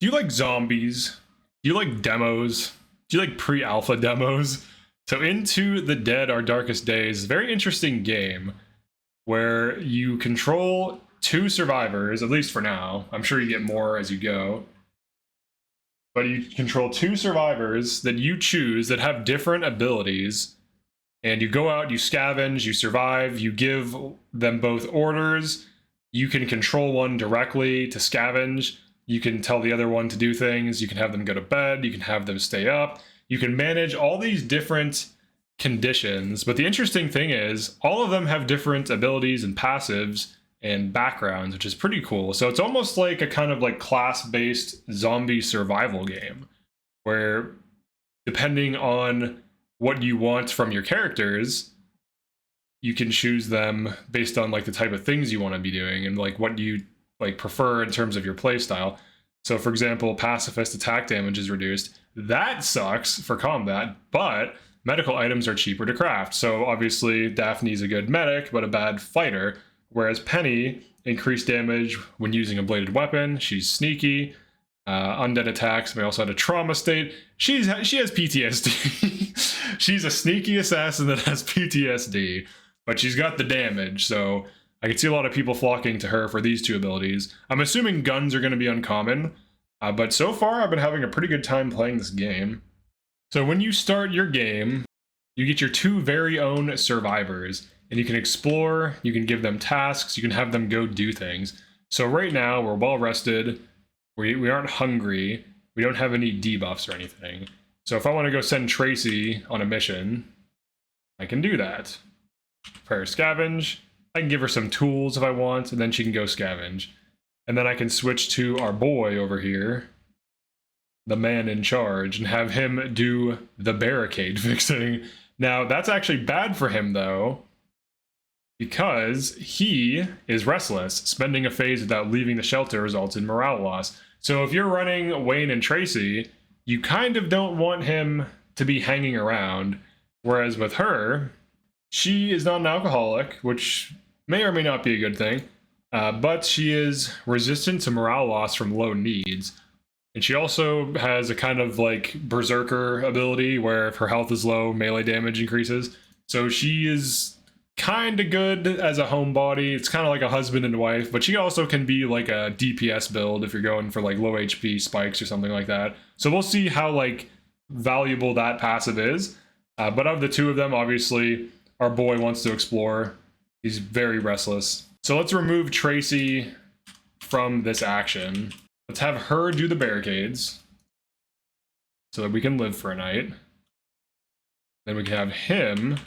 Do you like zombies? Do you like demos? Do you like pre-alpha demos? So Into the Dead Our Darkest Days, very interesting game where you control two survivors, at least for now. I'm sure you get more as you go. But you control two survivors that you choose that have different abilities. And you go out, you scavenge, you survive, you give them both orders. You can control one directly to scavenge. You can tell the other one to do things. You can have them go to bed. You can have them stay up. You can manage all these different conditions. But the interesting thing is, all of them have different abilities and passives and backgrounds, which is pretty cool. So it's almost like a kind of like class-based zombie survival game, where depending on what you want from your characters, you can choose them based on like the type of things you want to be doing and like what you like prefer in terms of your play style. So for example, pacifist attack damage is reduced. That sucks for combat, but medical items are cheaper to craft. So obviously Daphne's a good medic, but a bad fighter. Whereas Penny, increased damage when using a bladed weapon. She's sneaky. Undead attacks may also have a trauma state. She has PTSD. She's a sneaky assassin that has PTSD, but she's got the damage, so I can see a lot of people flocking to her for these two abilities. I'm assuming guns are going to be uncommon, but so far I've been having a pretty good time playing this game. So when you start your game, you get your two very own survivors, and you can explore, you can give them tasks, you can have them go do things. So right now, we're well rested, we aren't hungry, we don't have any debuffs or anything. So if I want to go send Tracy on a mission, I can do that. For her scavenge, I can give her some tools if I want, and then she can go scavenge. And then I can switch to our boy over here, the man in charge, and have him do the barricade fixing. Now, that's actually bad for him, though, because he is restless. Spending a phase without leaving the shelter results in morale loss. So if you're running Wayne and Tracy, you kind of don't want him to be hanging around. Whereas with her, she is not an alcoholic, which may or may not be a good thing, but she is resistant to morale loss from low needs. And she also has a kind of like berserker ability where if her health is low, melee damage increases. So she is kind of good as a homebody. It's kind of like a husband and wife, but she also can be like a DPS build if you're going for like low HP spikes or something like that. So we'll see how like valuable that passive is. But of the two of them, obviously, our boy wants to explore. He's very restless. So let's remove Tracy from this action. Let's have her do the barricades so that we can live for a night. Then we can have him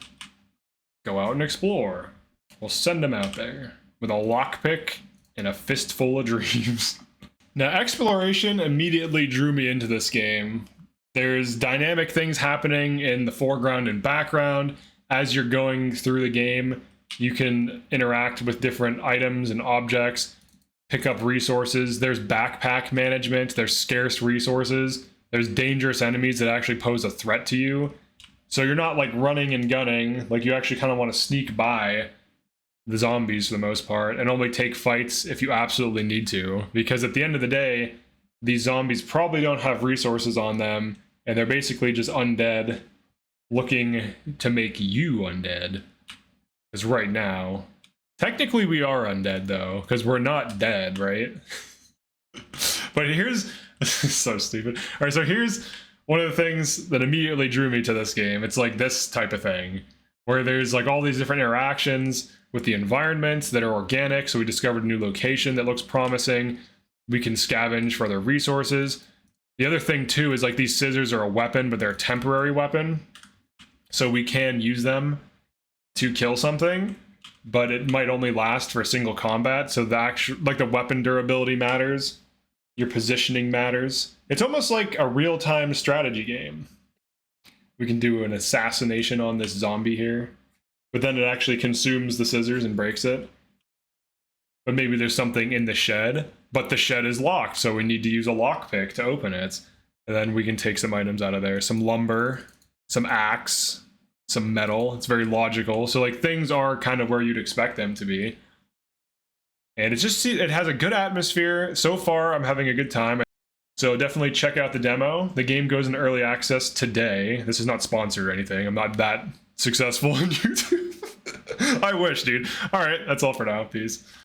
go out and explore. We'll send him out there with a lockpick and a fistful of dreams. Now, exploration immediately drew me into this game. There's dynamic things happening in the foreground and background. As you're going through the game, you can interact with different items and objects, pick up resources. There's backpack management, there's scarce resources, there's dangerous enemies that actually pose a threat to you. So you're not like running and gunning, like you actually kind of want to sneak by the zombies for the most part and only take fights if you absolutely need to. Because at the end of the day, these zombies probably don't have resources on them and they're basically just undead looking to make you undead. Because right now, technically we are undead though, because we're not dead, right? But here's, so stupid. All right, so here's one of the things that immediately drew me to this game. It's like this type of thing, where there's like all these different interactions with the environments that are organic. So we discovered a new location that looks promising. We can scavenge for other resources. The other thing too is like these scissors are a weapon, but they're a temporary weapon. So we can use them to kill something, but it might only last for a single combat. So the actual, like the weapon durability matters. Your positioning matters. It's almost like a real-time strategy game. We can do an assassination on this zombie here, but then it actually consumes the scissors and breaks it. But maybe there's something in the shed, but the shed is locked, so we need to use a lockpick to open it. And then we can take some items out of there. Some lumber, some axe, some metal. It's very logical. So like things are kind of where you'd expect them to be. And it's just, it has a good atmosphere. So far, I'm having a good time. So definitely check out the demo. The game goes into early access today. This is not sponsored or anything. I'm not that successful on YouTube. I wish, dude. All right, that's all for now. Peace.